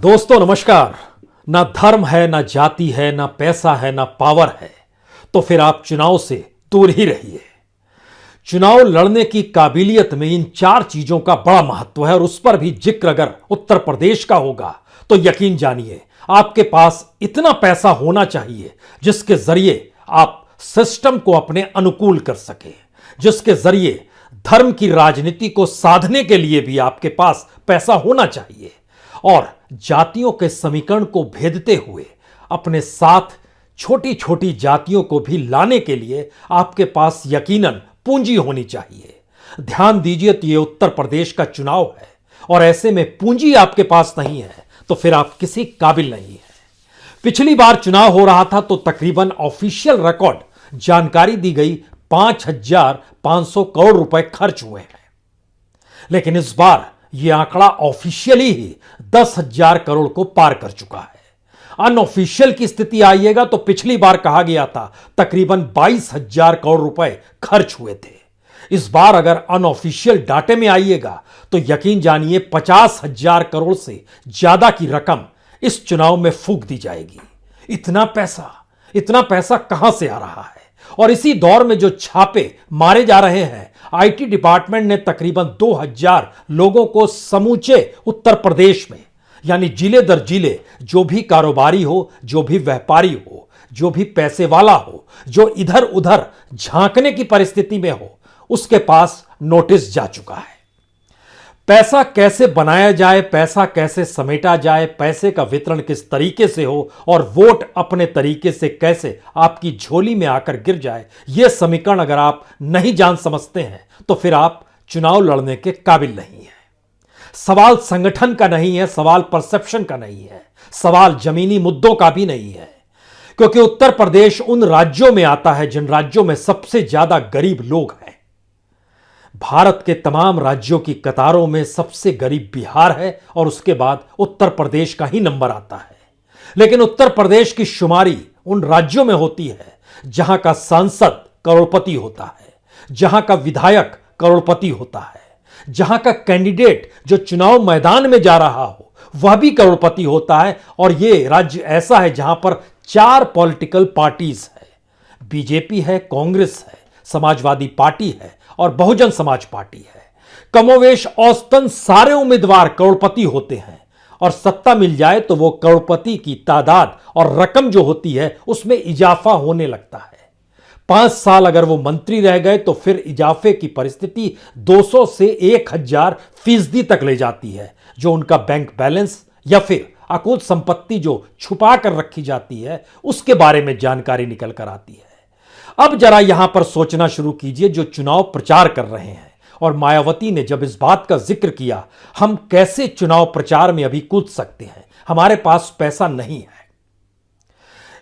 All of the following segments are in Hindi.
दोस्तों नमस्कार। ना धर्म है, ना जाति है, ना पैसा है, ना पावर है, तो फिर आप चुनाव से दूर ही रहिए। चुनाव लड़ने की काबिलियत में इन चार चीजों का बड़ा महत्व है और उस पर भी जिक्र अगर उत्तर प्रदेश का होगा तो यकीन जानिए आपके पास इतना पैसा होना चाहिए जिसके जरिए आप सिस्टम को अपने अनुकूल कर सके, जिसके जरिए धर्म की राजनीति को साधने के लिए भी आपके पास पैसा होना चाहिए और जातियों के समीकरण को भेदते हुए अपने साथ छोटी छोटी जातियों को भी लाने के लिए आपके पास यकीनन पूंजी होनी चाहिए। ध्यान दीजिए, तो ये उत्तर प्रदेश का चुनाव है और ऐसे में पूंजी आपके पास नहीं है तो फिर आप किसी काबिल नहीं है। पिछली बार चुनाव हो रहा था तो तकरीबन ऑफिशियल रिकॉर्ड जानकारी दी गई 5,500 करोड़ रुपए खर्च हुए हैं, लेकिन इस बार यह आंकड़ा ऑफिशियली ही 10,000 करोड़ को पार कर चुका है। अनऑफिशियल की स्थिति आइएगा तो पिछली बार कहा गया था तकरीबन 22,000 करोड़ रुपए खर्च हुए थे। इस बार अगर अनऑफिशियल डाटे में आइएगा तो यकीन जानिए 50,000 करोड़ से ज्यादा की रकम इस चुनाव में फूंक दी जाएगी। इतना पैसा कहां से आ रहा है? और इसी दौर में जो छापे मारे जा रहे हैं, आईटी डिपार्टमेंट ने तकरीबन 2,000 लोगों को समूचे उत्तर प्रदेश में, यानी जिले दर जिले जो भी कारोबारी हो, जो भी व्यापारी हो, जो भी पैसे वाला हो, जो इधर उधर झांकने की परिस्थिति में हो, उसके पास नोटिस जा चुका है। पैसा कैसे बनाया जाए, पैसा कैसे समेटा जाए, पैसे का वितरण किस तरीके से हो और वोट अपने तरीके से कैसे आपकी झोली में आकर गिर जाए, यह समीकरण अगर आप नहीं जान समझते हैं तो फिर आप चुनाव लड़ने के काबिल नहीं है। सवाल संगठन का नहीं है, सवाल परसेप्शन का नहीं है, सवाल जमीनी मुद्दों का भी नहीं है, क्योंकि उत्तर प्रदेश उन राज्यों में आता है जिन राज्यों में सबसे ज्यादा गरीब लोग हैं। भारत के तमाम राज्यों की कतारों में सबसे गरीब बिहार है और उसके बाद उत्तर प्रदेश का ही नंबर आता है। लेकिन उत्तर प्रदेश की शुमारी उन राज्यों में होती है जहां का सांसद करोड़पति होता है, जहां का विधायक करोड़पति होता है, जहां का कैंडिडेट जो चुनाव मैदान में जा रहा हो वह भी करोड़पति होता है। और यह राज्य ऐसा है जहां पर 4 पॉलिटिकल पार्टीज है, बीजेपी है, कांग्रेस है, समाजवादी पार्टी है और बहुजन समाज पार्टी है। कमोवेश औसतन सारे उम्मीदवार करोड़पति होते हैं और सत्ता मिल जाए तो वो करोड़पति की तादाद और रकम जो होती है उसमें इजाफा होने लगता है। 5 साल अगर वो मंत्री रह गए तो फिर इजाफे की परिस्थिति 200 से 1,000% तक ले जाती है, जो उनका बैंक बैलेंस या फिर अकुल संपत्ति जो छुपा कर रखी जाती है उसके बारे में जानकारी निकल कर आती है। अब जरा यहां पर सोचना शुरू कीजिए, जो चुनाव प्रचार कर रहे हैं और मायावती ने जब इस बात का जिक्र किया हम कैसे चुनाव प्रचार में अभी कूद सकते हैं, हमारे पास पैसा नहीं है,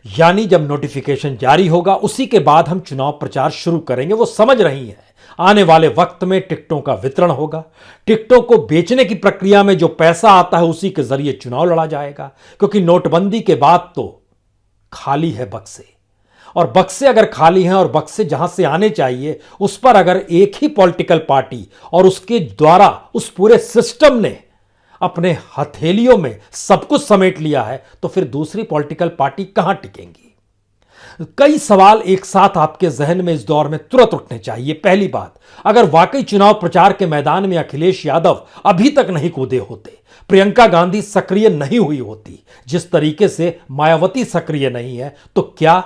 यानी जब नोटिफिकेशन जारी होगा उसी के बाद हम चुनाव प्रचार शुरू करेंगे। वो समझ रही हैं आने वाले वक्त में टिकटों का वितरण होगा, टिकटों को बेचने की प्रक्रिया में जो पैसा आता है उसी के जरिए चुनाव लड़ा जाएगा, क्योंकि नोटबंदी के बाद तो खाली है बक्से, और बक्से अगर खाली हैं और बक्से जहां से आने चाहिए उस पर अगर एक ही पॉलिटिकल पार्टी और उसके द्वारा उस पूरे सिस्टम ने अपने हथेलियों में सब कुछ समेट लिया है तो फिर दूसरी पॉलिटिकल पार्टी कहां टिकेंगी। कई सवाल एक साथ आपके जहन में इस दौर में तुरंत उठने चाहिए। पहली बात, अगर वाकई चुनाव प्रचार के मैदान में अखिलेश यादव अभी तक नहीं कूदे होते, प्रियंका गांधी सक्रिय नहीं हुई होती, जिस तरीके से मायावती सक्रिय नहीं है, तो क्या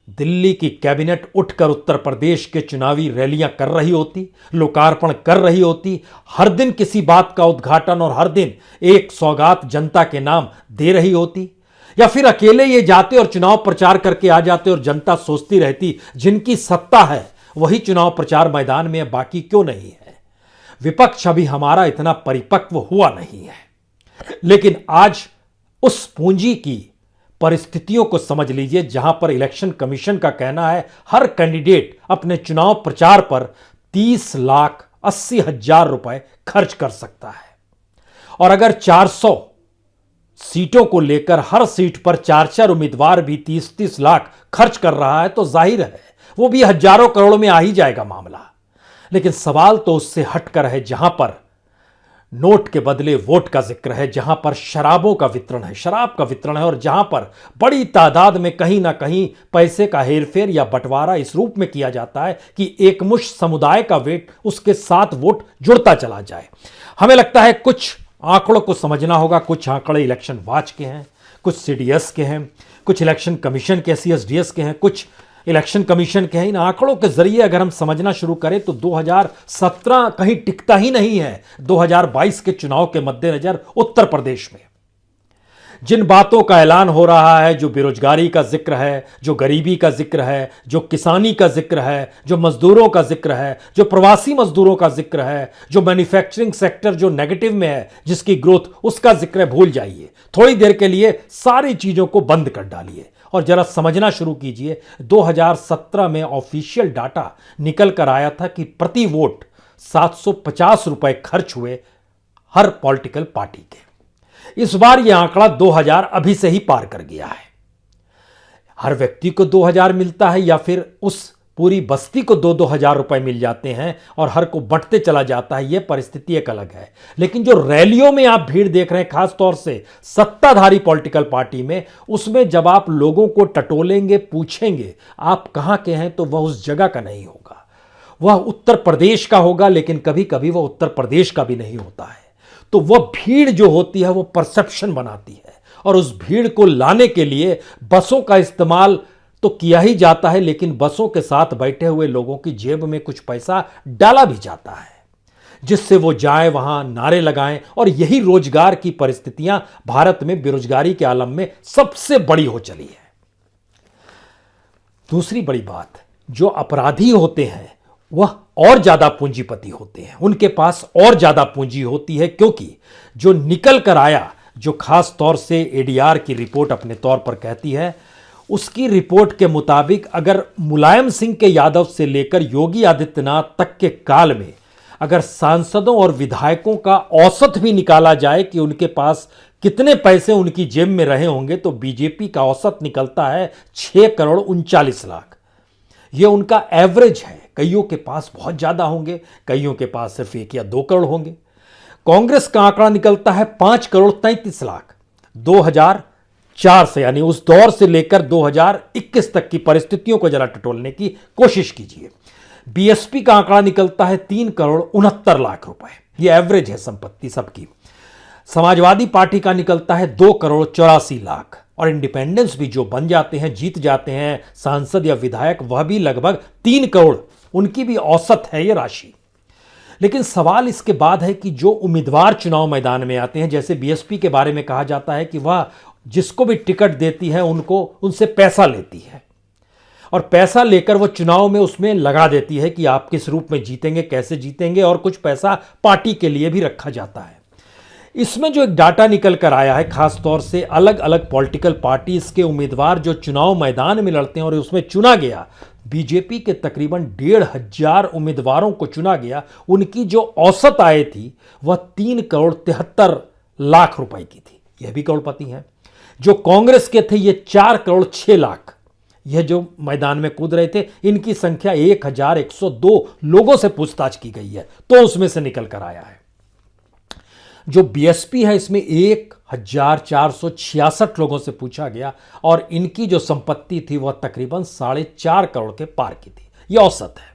दिल्ली की कैबिनेट उठकर उत्तर प्रदेश के चुनावी रैलियां कर रही होती, लोकार्पण कर रही होती, हर दिन किसी बात का उद्घाटन और हर दिन एक सौगात जनता के नाम दे रही होती, या फिर अकेले ये जाते और चुनाव प्रचार करके आ जाते और जनता सोचती रहती जिनकी सत्ता है वही चुनाव प्रचार मैदान में, बाकी क्यों नहीं है। विपक्ष अभी हमारा इतना परिपक्व हुआ नहीं है। लेकिन आज उस पूंजी की परिस्थितियों को समझ लीजिए जहां पर इलेक्शन कमीशन का कहना है हर कैंडिडेट अपने चुनाव प्रचार पर 30,80,000 रुपए खर्च कर सकता है, और अगर 400 सीटों को लेकर हर सीट पर 4 उम्मीदवार भी 30-30 लाख खर्च कर रहा है तो जाहिर है वो भी हजारों करोड़ में आ ही जाएगा मामला। लेकिन सवाल तो उससे हटकर है जहां पर नोट के बदले वोट का जिक्र है, जहां पर शराबों का वितरण है, शराब का वितरण है, और जहां पर बड़ी तादाद में कहीं ना कहीं पैसे का हेरफेर या बंटवारा इस रूप में किया जाता है कि एकमुश्त समुदाय का वेट उसके साथ वोट जुड़ता चला जाए। हमें लगता है कुछ आंकड़ों को समझना होगा। कुछ आंकड़े इलेक्शन वॉच के हैं, कुछ सीडीएस के हैं, कुछ इलेक्शन कमीशन के सीएसडीएस के हैं, कुछ इलेक्शन कमीशन के हैं। इन आंकड़ों के जरिए अगर हम समझना शुरू करें तो 2017 कहीं टिकता ही नहीं है 2022 के चुनाव के मद्देनजर उत्तर प्रदेश में। जिन बातों का ऐलान हो रहा है, जो बेरोजगारी का जिक्र है, जो गरीबी का जिक्र है, जो किसानी का जिक्र है, जो मजदूरों का जिक्र है, जो प्रवासी मजदूरों का जिक्र है, जो मैन्युफैक्चरिंग सेक्टर जो नेगेटिव में है, जिसकी ग्रोथ, उसका जिक्र है, भूल जाइए। थोड़ी देर के लिए सारी चीजों को बंद कर डालिए और जरा समझना शुरू कीजिए। 2017 में ऑफिशियल डाटा निकल कर आया था कि प्रति वोट 750 रुपए खर्च हुए हर पॉलिटिकल पार्टी के। इस बार यह आंकड़ा 2000 अभी से ही पार कर गया है। हर व्यक्ति को 2000 मिलता है या फिर उस पूरी बस्ती को 2-2 हजार रुपए मिल जाते हैं और हर को बंटते चला जाता है, यह परिस्थिति एक अलग है। लेकिन जो रैलियों में आप भीड़ देख रहे हैं, खासतौर से सत्ताधारी पॉलिटिकल पार्टी में, उसमें जब आप लोगों को टटोलेंगे, पूछेंगे आप कहां के हैं, तो वह उस जगह का नहीं होगा, वह उत्तर प्रदेश का होगा। लेकिन कभी कभी वह उत्तर प्रदेश का भी नहीं होता है। तो वह भीड़ जो होती है वो परसेप्शन बनाती है, और उस भीड़ को लाने के लिए बसों का इस्तेमाल तो किया ही जाता है, लेकिन बसों के साथ बैठे हुए लोगों की जेब में कुछ पैसा डाला भी जाता है, जिससे वो जाएं, वहां नारे लगाएं। और यही रोजगार की परिस्थितियां भारत में बेरोजगारी के आलम में सबसे बड़ी हो चली है। दूसरी बड़ी बात, जो अपराधी होते हैं वह और ज्यादा पूंजीपति होते हैं, उनके पास और ज्यादा पूंजी होती है, क्योंकि जो निकल कर आया, जो खास तौर से एडीआर की रिपोर्ट अपने तौर पर कहती है, उसकी रिपोर्ट के मुताबिक अगर मुलायम सिंह के यादव से लेकर योगी आदित्यनाथ तक के काल में अगर सांसदों और विधायकों का औसत भी निकाला जाए कि उनके पास कितने पैसे उनकी जेब में रहे होंगे, तो बीजेपी का औसत निकलता है 6 करोड़ 39 लाख। यह उनका एवरेज है। कईयों के पास बहुत ज्यादा होंगे, कईयों के पास सिर्फ 1 या 2 करोड़ होंगे। कांग्रेस का आंकड़ा निकलता है 5 करोड़ 33 लाख 2004 से, यानी उस दौर से लेकर 2021 तक की परिस्थितियों को जरा टटोलने की कोशिश कीजिए। बीएसपी का आंकड़ा निकलता है 3 करोड़ 69 लाख रुपए, यह एवरेज है संपत्ति सबकी। समाजवादी पार्टी का निकलता है 2 करोड़ 84 लाख, और इंडिपेंडेंस भी जो बन जाते हैं, जीत जाते हैं सांसद या विधायक, वह भी लगभग 3 करोड़, उनकी भी औसत है यह राशि। लेकिन सवाल इसके बाद है कि जो उम्मीदवार चुनाव मैदान में आते हैं, जैसे बीएसपी के बारे में कहा जाता है कि वह जिसको भी टिकट देती है उनसे पैसा लेती है, और पैसा लेकर वो चुनाव में उसमें लगा देती है कि आप किस रूप में जीतेंगे, कैसे जीतेंगे, और कुछ पैसा पार्टी के लिए भी रखा जाता है। इसमें जो एक डाटा निकल कर आया है, खास तौर से अलग अलग पॉलिटिकल पार्टीज के उम्मीदवार जो चुनाव मैदान में लड़ते हैं और उसमें चुना गया, बीजेपी के तकरीबन 1,500 उम्मीदवारों को चुना गया, उनकी जो औसत आय थी वह 3 करोड़ 73 लाख रुपए की थी। यह भी करोड़पति हैं। जो कांग्रेस के थे ये 4 करोड़ 6 लाख, यह जो मैदान में कूद रहे थे, इनकी संख्या 1102 लोगों से पूछताछ की गई है, तो उसमें से निकल कर आया है। जो बीएसपी है इसमें 1466 लोगों से पूछा गया, और इनकी जो संपत्ति थी वह तकरीबन 4.5 करोड़ के पार की थी, यह औसत है।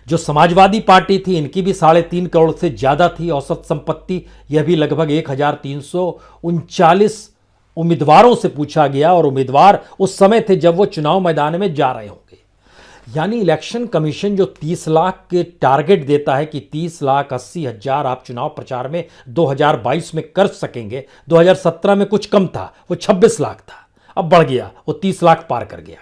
जो समाजवादी पार्टी थी, इनकी भी 3.5 करोड़ से ज्यादा थी औसत संपत्ति, यह भी लगभग 1339 उम्मीदवारों से पूछा गया, और उम्मीदवार उस समय थे जब वो चुनाव मैदान में जा रहे होंगे। यानी इलेक्शन कमीशन जो 30 लाख के टारगेट देता है कि 30,80,000 आप चुनाव प्रचार में 2022 में कर सकेंगे, 2017 में कुछ कम था, वो 26 लाख था, अब बढ़ गया, वो 30 लाख पार कर गया।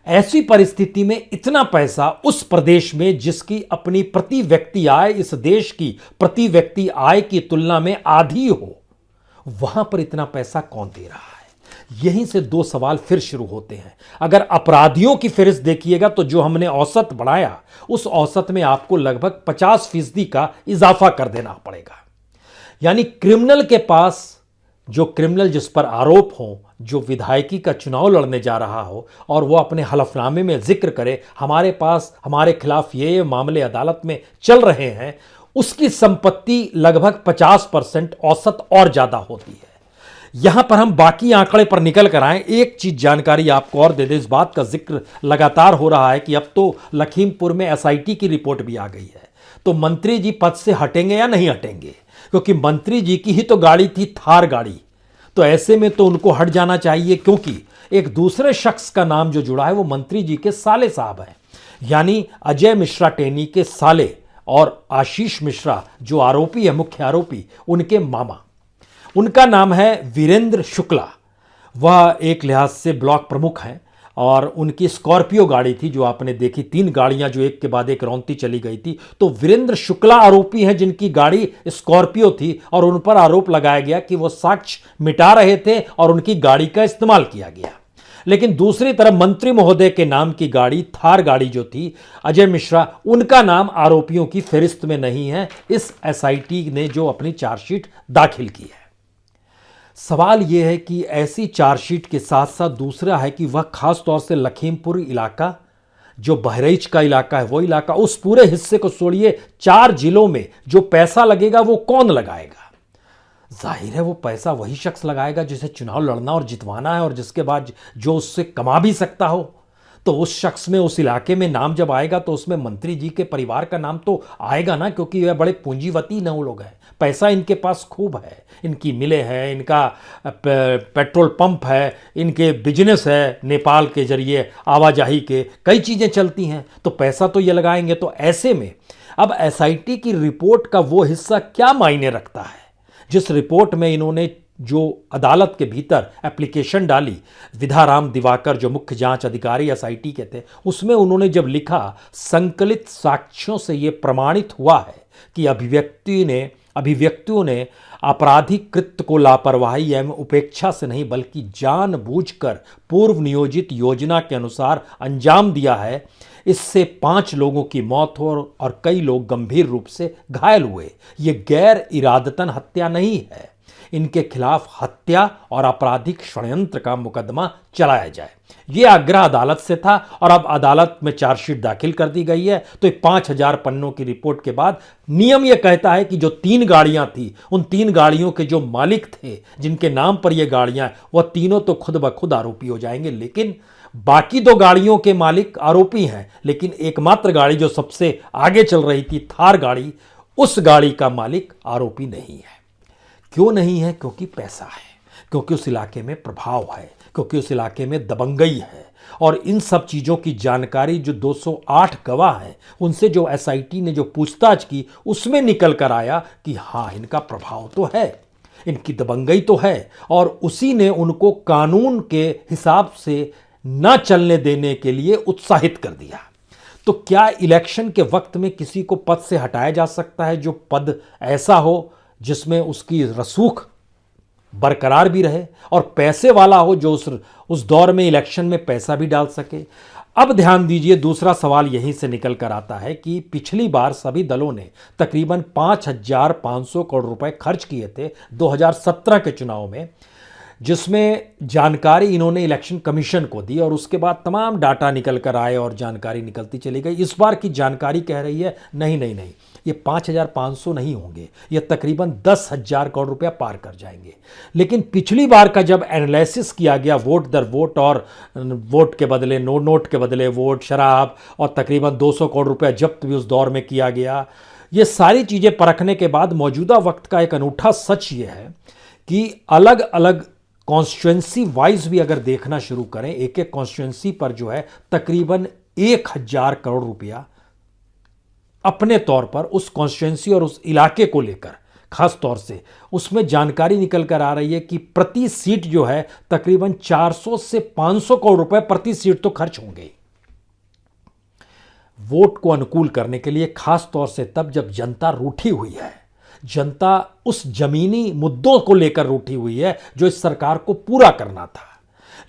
ऐसी परिस्थिति में इतना पैसा उस प्रदेश में जिसकी अपनी प्रति व्यक्ति आय इस देश की प्रति व्यक्ति आय की तुलना में आधी हो, वहां पर इतना पैसा कौन दे रहा है? यहीं से 2 सवाल फिर शुरू होते हैं। अगर अपराधियों की फहरिस्त देखिएगा तो जो हमने औसत बढ़ाया, उस औसत में आपको लगभग 50% का इजाफा कर देना पड़ेगा। यानी क्रिमिनल के पास, जो क्रिमिनल जिस पर आरोप हो, जो विधायकी का चुनाव लड़ने जा रहा हो और वो अपने हलफनामे में जिक्र करे हमारे पास हमारे खिलाफ ये मामले अदालत में चल रहे हैं, उसकी संपत्ति लगभग 50% औसत और ज्यादा होती है। यहां पर हम बाकी आंकड़े पर निकल कर आए, एक चीज जानकारी आपको और दे दें, इस बात का जिक्र लगातार हो रहा है कि अब तो लखीमपुर में एसआईटी की रिपोर्ट भी आ गई है, तो मंत्री जी पद से हटेंगे या नहीं हटेंगे, क्योंकि मंत्री जी की ही तो गाड़ी थी, थार गाड़ी, तो ऐसे में तो उनको हट जाना चाहिए, क्योंकि एक दूसरे शख्स का नाम जो जुड़ा है वो मंत्री जी के साले साहब हैं, यानी अजय मिश्रा टेनी के साले और आशीष मिश्रा जो आरोपी है, मुख्य आरोपी, उनके मामा। उनका नाम है वीरेंद्र शुक्ला। वह एक लिहाज से ब्लॉक प्रमुख हैं और उनकी स्कॉर्पियो गाड़ी थी जो आपने देखी, 3 गाड़ियां जो एक के बाद एक रौंदती चली गई थी। तो वीरेंद्र शुक्ला आरोपी हैं जिनकी गाड़ी स्कॉर्पियो थी और उन पर आरोप लगाया गया कि वो साक्ष्य मिटा रहे थे और उनकी गाड़ी का इस्तेमाल किया गया। लेकिन दूसरी तरफ मंत्री महोदय के नाम की गाड़ी, थार गाड़ी जो थी, अजय मिश्रा, उनका नाम आरोपियों की फहरिस्त में नहीं है, इस एसआईटी ने जो अपनी चार्जशीट दाखिल की है। सवाल यह है कि ऐसी चार्जशीट के साथ साथ दूसरा है कि वह खास तौर से लखीमपुर इलाका, जो बहराइच का इलाका है, वो इलाका, उस पूरे हिस्से को छोड़िए, 4 जिलों में जो पैसा लगेगा वो कौन लगाएगा? जाहिर है वो पैसा वही शख्स लगाएगा जिसे चुनाव लड़ना और जितवाना है और जिसके बाद जो उससे कमा भी सकता हो। तो उस शख्स में, उस इलाके में नाम जब आएगा तो उसमें मंत्री जी के परिवार का नाम तो आएगा ना, क्योंकि वह बड़े पूंजीवती न लोग हैं, पैसा इनके पास खूब है, इनकी मिलें हैं, इनका पेट्रोल पंप है, इनके बिजनेस है, नेपाल के जरिए आवाजाही के कई चीज़ें चलती हैं, तो पैसा तो ये लगाएंगे। तो ऐसे में अब एसआईटी की रिपोर्ट का वो हिस्सा क्या मायने रखता है, जिस रिपोर्ट में इन्होंने जो अदालत के भीतर एप्लीकेशन डाली, विधाराम दिवाकर जो मुख्य जांच अधिकारी एसआईटी के थे, उसमें उन्होंने जब लिखा, संकलित साक्ष्यों से यह प्रमाणित हुआ है कि अभिव्यक्तियों ने आपराधिक कृत्य को लापरवाही एवं उपेक्षा से नहीं बल्कि जानबूझकर पूर्व नियोजित योजना के अनुसार अंजाम दिया है। इससे 5 लोगों की मौत हो और कई लोग गंभीर रूप से घायल हुए। ये गैर इरादतन हत्या नहीं है, इनके खिलाफ हत्या और आपराधिक षड्यंत्र का मुकदमा चलाया जाए, ये आग्रह अदालत से था। और अब अदालत में चार्जशीट दाखिल कर दी गई है। तो 5000 पन्नों की रिपोर्ट के बाद नियम यह कहता है कि जो 3 गाड़ियां थी, उन 3 गाड़ियों के जो मालिक थे, जिनके नाम पर ये गाड़ियां, वह तीनों तो खुद ब खुद आरोपी हो जाएंगे। लेकिन बाकी 2 गाड़ियों के मालिक आरोपी हैं, लेकिन एकमात्र गाड़ी जो सबसे आगे चल रही थी, थार गाड़ी, उस गाड़ी का मालिक आरोपी नहीं है। क्यों नहीं है? क्योंकि पैसा है, क्योंकि उस इलाके में प्रभाव है, क्योंकि उस इलाके में दबंगई है। और इन सब चीज़ों की जानकारी जो 208 गवाह हैं, उनसे जो एसआईटी ने जो पूछताछ की, उसमें निकल कर आया कि हाँ, इनका प्रभाव तो है, इनकी दबंगई तो है, और उसी ने उनको कानून के हिसाब से न चलने देने के लिए उत्साहित कर दिया। तो क्या इलेक्शन के वक्त में किसी को पद से हटाया जा सकता है जो पद ऐसा हो जिसमें उसकी रसूख बरकरार भी रहे और पैसे वाला हो, जो उस दौर में इलेक्शन में पैसा भी डाल सके? अब ध्यान दीजिए, दूसरा सवाल यहीं से निकल कर आता है कि पिछली बार सभी दलों ने तकरीबन 5500 करोड़ रुपए खर्च किए थे 2017 के चुनाव में, जिसमें जानकारी इन्होंने इलेक्शन कमीशन को दी और उसके बाद तमाम डाटा निकल कर आए और जानकारी निकलती चली गई। इस बार की जानकारी कह रही है नहीं, ये 5500 नहीं होंगे, ये तकरीबन 10,000 करोड़ रुपया पार कर जाएंगे। लेकिन पिछली बार का जब एनालिसिस किया गया, वोट दर वोट और वोट के बदले नोट के बदले वोट, शराब, और तकरीबन 200 करोड़ रुपया जब्त भी उस दौर में किया गया, ये सारी चीज़ें परखने के बाद मौजूदा वक्त का एक अनूठा सच ये है कि अलग अलग कॉन्स्टिट्यूएंसी वाइज भी अगर देखना शुरू करें, एक एक कॉन्स्टिट्यूएंसी पर जो है तकरीबन 1000 करोड़ रुपया अपने तौर पर उस कॉन्स्टिट्यूएंसी और उस इलाके को लेकर, खास तौर से उसमें जानकारी निकल कर आ रही है कि प्रति सीट जो है तकरीबन 400 से 500 करोड़ रुपए प्रति सीट तो खर्च होंगे वोट को अनुकूल करने के लिए, खास तौर से तब जब जनता रूठी हुई है, जनता उस जमीनी मुद्दों को लेकर रूठी हुई है जो इस सरकार को पूरा करना था।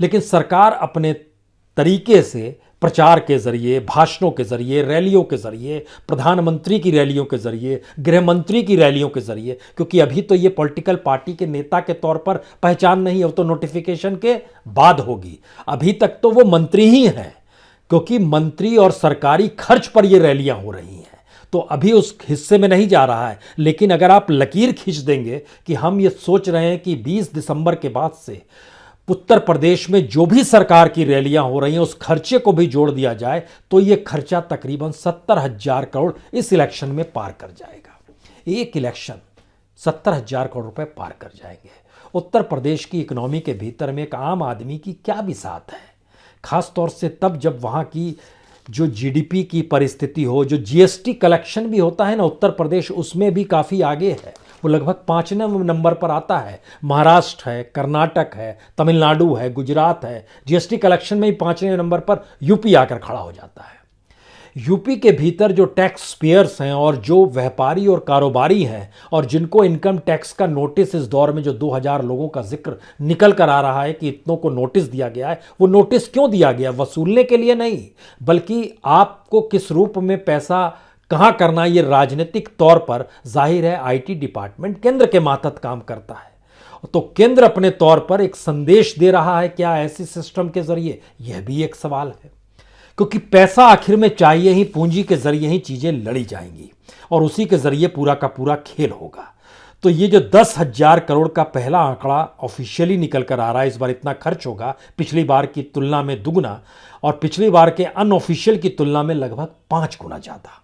लेकिन सरकार अपने तरीके से प्रचार के जरिए, भाषणों के जरिए, रैलियों के जरिए, प्रधानमंत्री की रैलियों के जरिए, गृह मंत्री की रैलियों के जरिए, क्योंकि अभी तो ये पॉलिटिकल पार्टी के नेता के तौर पर पहचान नहीं है, वो तो नोटिफिकेशन के बाद होगी, अभी तक तो वो मंत्री ही हैं, क्योंकि मंत्री और सरकारी खर्च पर ये रैलियां हो रही हैं। तो अभी उस हिस्से में नहीं जा रहा है। लेकिन अगर आप लकीर खींच देंगे कि हम ये सोच रहे हैं कि 20 दिसंबर के बाद से उत्तर प्रदेश में जो भी सरकार की रैलियां हो रही हैं उस खर्चे को भी जोड़ दिया जाए तो ये खर्चा तकरीबन 70,000 करोड़ इस इलेक्शन में पार कर जाएगा। एक इलेक्शन 70,000 करोड़ रुपए पार कर जाएंगे। उत्तर प्रदेश की इकोनॉमी के भीतर में एक आम आदमी की क्या बिसात है, खास तौर से तब जब वहाँ की जो जीडीपी की परिस्थिति हो, जो जीएसटी कलेक्शन भी होता है ना, उत्तर प्रदेश उसमें भी काफ़ी आगे है। वो लगभग 5वें नंबर पर आता है। महाराष्ट्र है, कर्नाटक है, तमिलनाडु है, गुजरात है, जीएसटी कलेक्शन में ही 5वें नंबर पर यूपी आकर खड़ा हो जाता है। यूपी के भीतर जो टैक्स पेयर्स हैं और जो व्यापारी और कारोबारी हैं और जिनको इनकम टैक्स का नोटिस इस दौर में जो 2000 लोगों का जिक्र निकल कर आ रहा है कि इतनों को नोटिस दिया गया है, वो नोटिस क्यों दिया गया? वसूलने के लिए नहीं, बल्कि आपको किस रूप में पैसा कहाँ करना, ये राजनीतिक तौर पर जाहिर है आईटी डिपार्टमेंट केंद्र के मातहत काम करता है। तो केंद्र अपने तौर पर एक संदेश दे रहा है क्या ऐसे सिस्टम के जरिए? यह भी एक सवाल है, क्योंकि पैसा आखिर में चाहिए ही, पूंजी के जरिए ही चीजें लड़ी जाएंगी और उसी के जरिए पूरा का पूरा खेल होगा। तो ये जो 10,000 करोड़ का पहला आंकड़ा ऑफिशियली निकल कर आ रहा है, इस बार इतना खर्च होगा, पिछली बार की तुलना में दुगना और पिछली बार के अनऑफिशियल की तुलना में लगभग 5 गुना ज्यादा।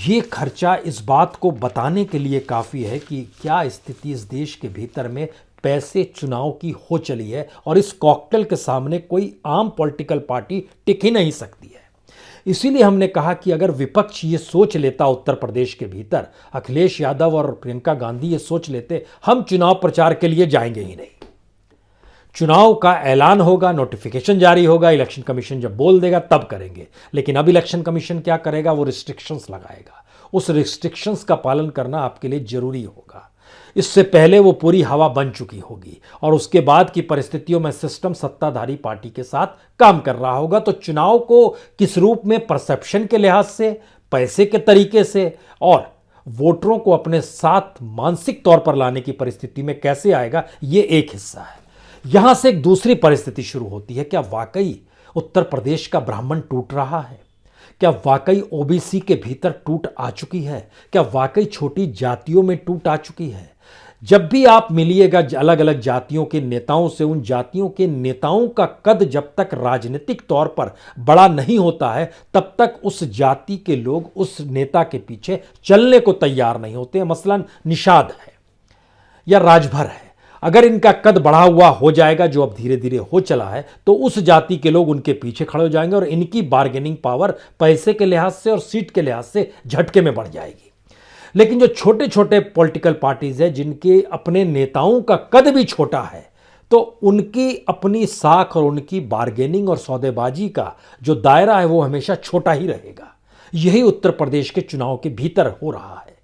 ये खर्चा इस बात को बताने के लिए काफ़ी है कि क्या स्थिति इस देश के भीतर में पैसे चुनाव की हो चली है और इस कॉकटेल के सामने कोई आम पॉलिटिकल पार्टी टिक ही नहीं सकती है। इसीलिए हमने कहा कि अगर विपक्ष ये सोच लेता, उत्तर प्रदेश के भीतर अखिलेश यादव और प्रियंका गांधी ये सोच लेते, हम चुनाव प्रचार के लिए जाएंगे ही नहीं। चुनाव का ऐलान होगा, नोटिफिकेशन जारी होगा, इलेक्शन कमीशन जब बोल देगा तब करेंगे। लेकिन अब इलेक्शन कमीशन क्या करेगा? वो रिस्ट्रिक्शंस लगाएगा। उस रिस्ट्रिक्शंस का पालन करना आपके लिए जरूरी होगा। इससे पहले वो पूरी हवा बन चुकी होगी और उसके बाद की परिस्थितियों में सिस्टम सत्ताधारी पार्टी के साथ काम कर रहा होगा। तो चुनाव को किस रूप में, परसेप्शन के लिहाज से, पैसे के तरीके से और वोटरों को अपने साथ मानसिक तौर पर लाने की परिस्थिति में कैसे आएगा, ये एक हिस्सा है। यहां से एक दूसरी परिस्थिति शुरू होती है। क्या वाकई उत्तर प्रदेश का ब्राह्मण टूट रहा है? क्या वाकई ओबीसी के भीतर टूट आ चुकी है? क्या वाकई छोटी जातियों में टूट आ चुकी है? जब भी आप मिलिएगा अलग अलग जातियों के नेताओं से, उन जातियों के नेताओं का कद जब तक राजनीतिक तौर पर बड़ा नहीं होता है तब तक उस जाति के लोग उस नेता के पीछे चलने को तैयार नहीं होते। मसलन निषाद है या राजभर है, अगर इनका कद बढ़ा हुआ हो जाएगा, जो अब धीरे धीरे हो चला है, तो उस जाति के लोग उनके पीछे खड़े हो जाएंगे और इनकी बार्गेनिंग पावर पैसे के लिहाज से और सीट के लिहाज से झटके में बढ़ जाएगी। लेकिन जो छोटे छोटे पॉलिटिकल पार्टीज है जिनके अपने नेताओं का कद भी छोटा है, तो उनकी अपनी साख और उनकी बार्गेनिंग और सौदेबाजी का जो दायरा है वो हमेशा छोटा ही रहेगा। यही उत्तर प्रदेश के चुनाव के भीतर हो रहा है।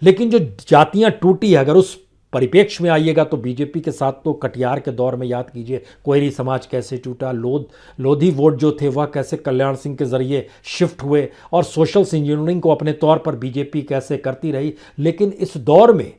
लेकिन जो जातियां टूटी है, अगर उस परिप्रेक्ष्य में आइएगा तो बीजेपी के साथ तो कटियार के दौर में याद कीजिए कोयरी समाज कैसे टूटा, लोधी वोट जो थे वह कैसे कल्याण सिंह के जरिए शिफ्ट हुए और सोशल इंजीनियरिंग को अपने तौर पर बीजेपी कैसे करती रही। लेकिन इस दौर में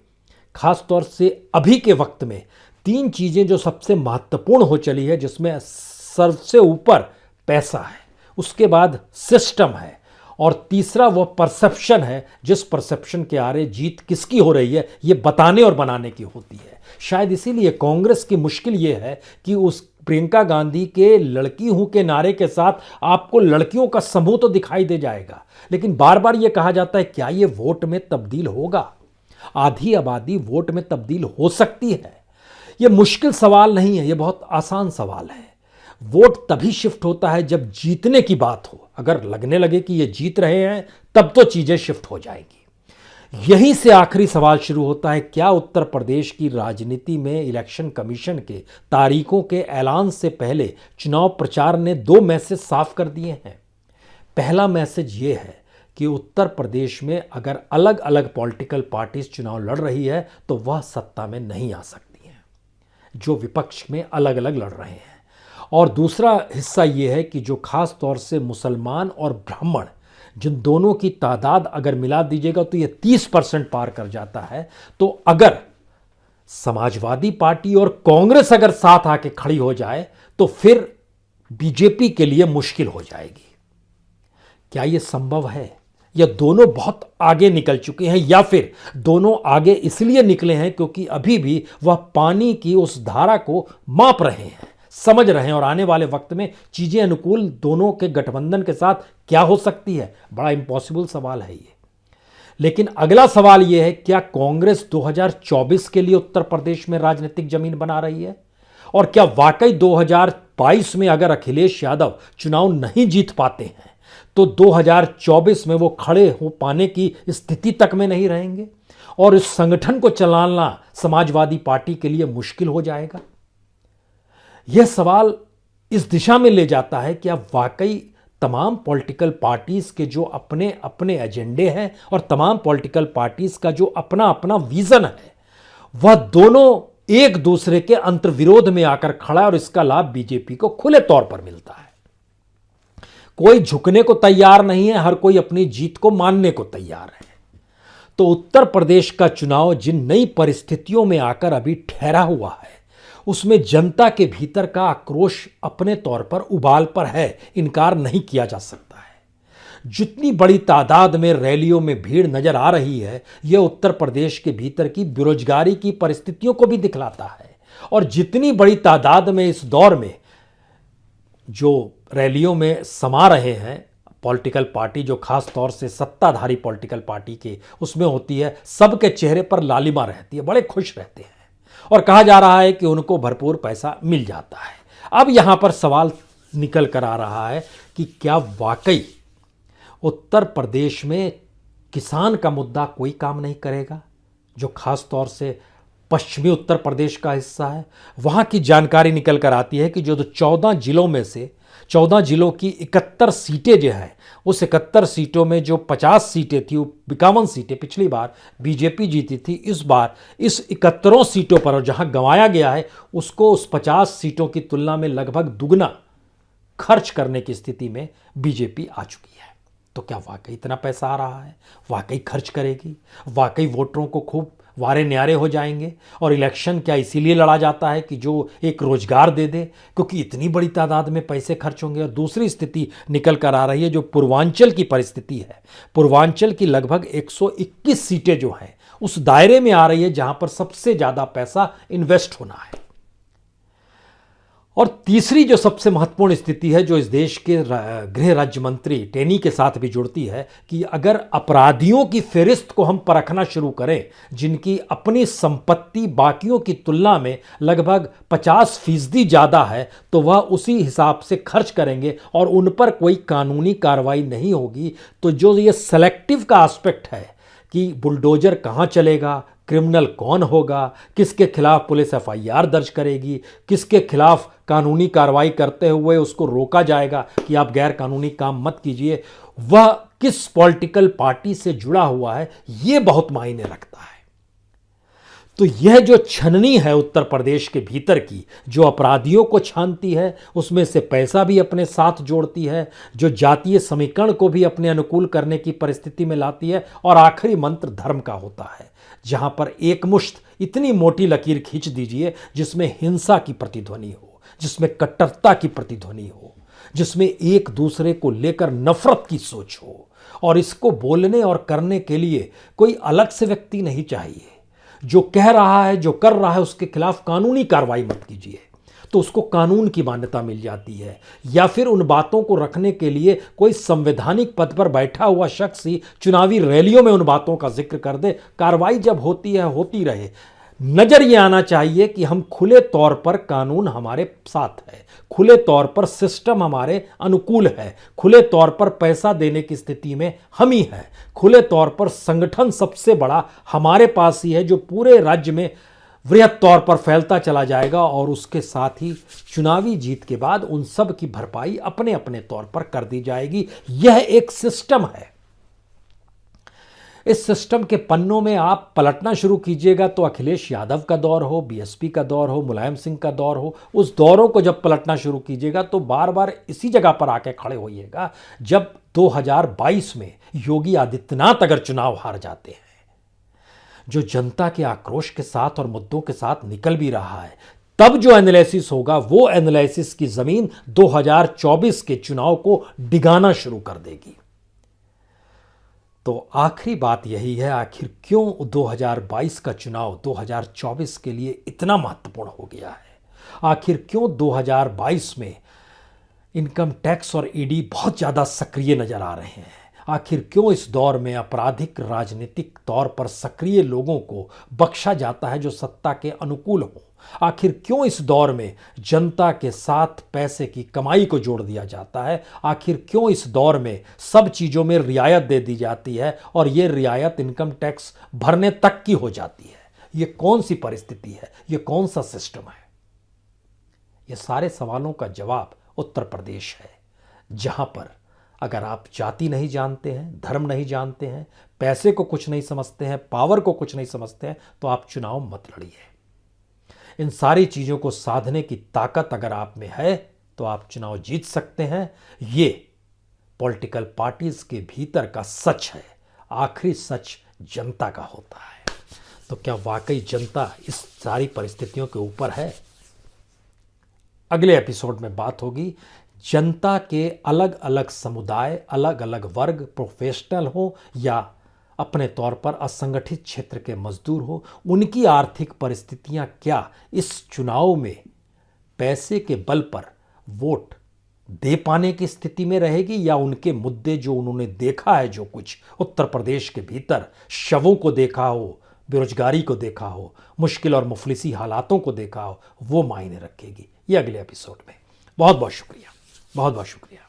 खास तौर से अभी के वक्त में 3 चीज़ें जो सबसे महत्वपूर्ण हो चली है, जिसमें सबसे ऊपर पैसा है, उसके बाद सिस्टम है और तीसरा वह परसेप्शन है, जिस परसेप्शन के आरे जीत किसकी हो रही है ये बताने और बनाने की होती है। शायद इसीलिए कांग्रेस की मुश्किल ये है कि उस प्रियंका गांधी के लड़की हूं के नारे के साथ आपको लड़कियों का समूह तो दिखाई दे जाएगा, लेकिन बार बार ये कहा जाता है क्या ये वोट में तब्दील होगा? आधी आबादी वोट में तब्दील हो सकती है? ये मुश्किल सवाल नहीं है, ये बहुत आसान सवाल है। वोट तभी शिफ्ट होता है जब जीतने की बात हो। अगर लगने लगे कि ये जीत रहे हैं तब तो चीजें शिफ्ट हो जाएगी। यहीं से आखिरी सवाल शुरू होता है, क्या उत्तर प्रदेश की राजनीति में इलेक्शन कमीशन के तारीखों के ऐलान से पहले चुनाव प्रचार ने 2 मैसेज साफ कर दिए हैं। पहला मैसेज ये है कि उत्तर प्रदेश में अगर अलग अलग पॉलिटिकल पार्टीज चुनाव लड़ रही है तो वह सत्ता में नहीं आ सकती हैं, जो विपक्ष में अलग अलग लड़ रहे हैं। और दूसरा हिस्सा ये है कि जो खास तौर से मुसलमान और ब्राह्मण, जिन दोनों की तादाद अगर मिला दीजिएगा तो ये 30% पार कर जाता है। तो अगर समाजवादी पार्टी और कांग्रेस अगर साथ आके खड़ी हो जाए तो फिर बीजेपी के लिए मुश्किल हो जाएगी। क्या ये संभव है? या दोनों बहुत आगे निकल चुके हैं, या फिर दोनों आगे इसलिए निकले हैं क्योंकि अभी भी वह पानी की उस धारा को माप रहे हैं, समझ रहे हैं, और आने वाले वक्त में चीजें अनुकूल दोनों के गठबंधन के साथ क्या हो सकती है? बड़ा इंपॉसिबल सवाल है ये। लेकिन अगला सवाल यह है, क्या कांग्रेस 2024 के लिए उत्तर प्रदेश में राजनीतिक जमीन बना रही है? और क्या वाकई 2022 में अगर अखिलेश यादव चुनाव नहीं जीत पाते हैं तो 2024 में वो खड़े हो पाने की स्थिति तक में नहीं रहेंगे और इस संगठन को चलाना समाजवादी पार्टी के लिए मुश्किल हो जाएगा? यह सवाल इस दिशा में ले जाता है कि अब वाकई तमाम पॉलिटिकल पार्टीज के जो अपने अपने एजेंडे हैं और तमाम पॉलिटिकल पार्टीज का जो अपना अपना विजन है, वह दोनों एक दूसरे के अंतर्विरोध में आकर खड़ा है और इसका लाभ बीजेपी को खुले तौर पर मिलता है। कोई झुकने को तैयार नहीं है, हर कोई अपनी जीत को मानने को तैयार है। तो उत्तर प्रदेश का चुनाव जिन नई परिस्थितियों में आकर अभी ठहरा हुआ है, उसमें जनता के भीतर का आक्रोश अपने तौर पर उबाल पर है, इनकार नहीं किया जा सकता है। जितनी बड़ी तादाद में रैलियों में भीड़ नजर आ रही है, यह उत्तर प्रदेश के भीतर की बेरोजगारी की परिस्थितियों को भी दिखलाता है। और जितनी बड़ी तादाद में इस दौर में जो रैलियों में समा रहे हैं पॉलिटिकल पार्टी, जो खास तौर से सत्ताधारी पॉलिटिकल पार्टी के उसमें होती है, सबके चेहरे पर लालिमा रहती है, बड़े खुश रहते हैं और कहा जा रहा है कि उनको भरपूर पैसा मिल जाता है। अब यहां पर सवाल निकल कर आ रहा है कि क्या वाकई उत्तर प्रदेश में किसान का मुद्दा कोई काम नहीं करेगा, जो खास तौर से पश्चिमी उत्तर प्रदेश का हिस्सा है। वहां की जानकारी निकल कर आती है कि जो 14 जिलों में से 14 जिलों की 71 सीटें जो है, उस 71 सीटों में जो 50 सीटें थी, 51 सीटें पिछली बार बीजेपी जीती थी, इस बार इस 71 सीटों पर और जहां गंवाया गया है उसको उस 50 सीटों की तुलना में लगभग दुगना खर्च करने की स्थिति में बीजेपी आ चुकी है। तो क्या वाकई इतना पैसा आ रहा है? वाकई खर्च करेगी? वाकई वोटरों को खूब वारे न्यारे हो जाएंगे? और इलेक्शन क्या इसीलिए लड़ा जाता है कि जो एक रोजगार दे दे, क्योंकि इतनी बड़ी तादाद में पैसे खर्च होंगे? और दूसरी स्थिति निकल कर आ रही है जो पूर्वांचल की परिस्थिति है। पूर्वांचल की लगभग 121 सीटें जो हैं उस दायरे में आ रही है जहां पर सबसे ज्यादा पैसा इन्वेस्ट होना है। और तीसरी जो सबसे महत्वपूर्ण स्थिति है, जो इस देश के गृह राज्य मंत्री टेनी के साथ भी जुड़ती है, कि अगर अपराधियों की फेरिस्त को हम परखना शुरू करें, जिनकी अपनी संपत्ति बाकियों की तुलना में लगभग 50% ज़्यादा है, तो वह उसी हिसाब से खर्च करेंगे और उन पर कोई कानूनी कार्रवाई नहीं होगी। तो जो ये सेलेक्टिव का एस्पेक्ट है कि बुलडोजर कहाँ चलेगा, क्रिमिनल कौन होगा, किसके खिलाफ पुलिस एफआईआर दर्ज करेगी, किसके खिलाफ कानूनी कार्रवाई करते हुए उसको रोका जाएगा कि आप गैर कानूनी काम मत कीजिए, वह किस पॉलिटिकल पार्टी से जुड़ा हुआ है, यह बहुत मायने रखता है। तो यह जो छननी है उत्तर प्रदेश के भीतर की, जो अपराधियों को छानती है, उसमें से पैसा भी अपने साथ जोड़ती है, जो जातीय समीकरण को भी अपने अनुकूल करने की परिस्थिति में लाती है, और आखिरी मंत्र धर्म का होता है, जहां पर एक मुश्त इतनी मोटी लकीर खींच दीजिए जिसमें हिंसा की प्रतिध्वनि हो, जिसमें कट्टरता की प्रतिध्वनि हो, जिसमें एक दूसरे को लेकर नफरत की सोच हो, और इसको बोलने और करने के लिए कोई अलग से व्यक्ति नहीं चाहिए। जो कह रहा है, जो कर रहा है, उसके खिलाफ कानूनी कार्रवाई मत कीजिए, तो उसको कानून की मान्यता मिल जाती है। या फिर उन बातों को रखने के लिए कोई संवैधानिक पद पर बैठा हुआ शख्स ही चुनावी रैलियों में उन बातों का जिक्र कर दे। कार्रवाई जब होती है होती रहे। नजर ये आना चाहिए कि हम खुले तौर पर कानून हमारे साथ है, खुले तौर पर सिस्टम हमारे अनुकूल है, खुले तौर पर पैसा देने की स्थिति में हम ही हैं, खुले तौर पर संगठन सबसे बड़ा हमारे पास ही है, जो पूरे राज्य में वृहद तौर पर फैलता चला जाएगा, और उसके साथ ही चुनावी जीत के बाद उन सब की भरपाई अपने अपने तौर पर कर दी जाएगी। यह एक सिस्टम है। इस सिस्टम के पन्नों में आप पलटना शुरू कीजिएगा तो अखिलेश यादव का दौर हो, बीएसपी का दौर हो, मुलायम सिंह का दौर हो, उस दौरों को जब पलटना शुरू कीजिएगा तो बार बार इसी जगह पर आके खड़े होइएगा जब 2022 में योगी आदित्यनाथ अगर चुनाव हार जाते हैं, जो जनता के आक्रोश के साथ और मुद्दों के साथ निकल भी रहा है, तब जो एनालिसिस होगा वो एनालिसिस की जमीन 2024 के चुनाव को डिगाना शुरू कर देगी। तो आखिरी बात यही है, आखिर क्यों 2022 का चुनाव 2024 के लिए इतना महत्वपूर्ण हो गया है? आखिर क्यों 2022 में इनकम टैक्स और ईडी बहुत ज़्यादा सक्रिय नजर आ रहे हैं? आखिर क्यों इस दौर में आपराधिक राजनीतिक तौर पर सक्रिय लोगों को बख्शा जाता है जो सत्ता के अनुकूल हो? आखिर क्यों इस दौर में जनता के साथ पैसे की कमाई को जोड़ दिया जाता है? आखिर क्यों इस दौर में सब चीज़ों में रियायत दे दी जाती है और ये रियायत इनकम टैक्स भरने तक की हो जाती है? ये कौन सी परिस्थिति है? ये कौन सा सिस्टम है? ये सारे सवालों का जवाब उत्तर प्रदेश है, जहां पर अगर आप जाति नहीं जानते हैं, धर्म नहीं जानते हैं, पैसे को कुछ नहीं समझते हैं, पावर को कुछ नहीं समझते हैं, तो आप चुनाव मत लड़िए। इन सारी चीज़ों को साधने की ताकत अगर आप में है तो आप चुनाव जीत सकते हैं। ये पॉलिटिकल पार्टीज के भीतर का सच है। आखिरी सच जनता का होता है। तो क्या वाकई जनता इस सारी परिस्थितियों के ऊपर है? अगले एपिसोड में बात होगी जनता के अलग अलग समुदाय, अलग अलग वर्ग, प्रोफेशनल हो या अपने तौर पर असंगठित क्षेत्र के मजदूर हो, उनकी आर्थिक परिस्थितियां क्या इस चुनाव में पैसे के बल पर वोट दे पाने की स्थिति में रहेगी, या उनके मुद्दे जो उन्होंने देखा है, जो कुछ उत्तर प्रदेश के भीतर शवों को देखा हो, बेरोजगारी को देखा हो, मुश्किल और मुफलिसी हालातों को देखा हो, वो मायने रखेगी। ये अगले एपिसोड में। बहुत बहुत शुक्रिया, बहुत बहुत शुक्रिया।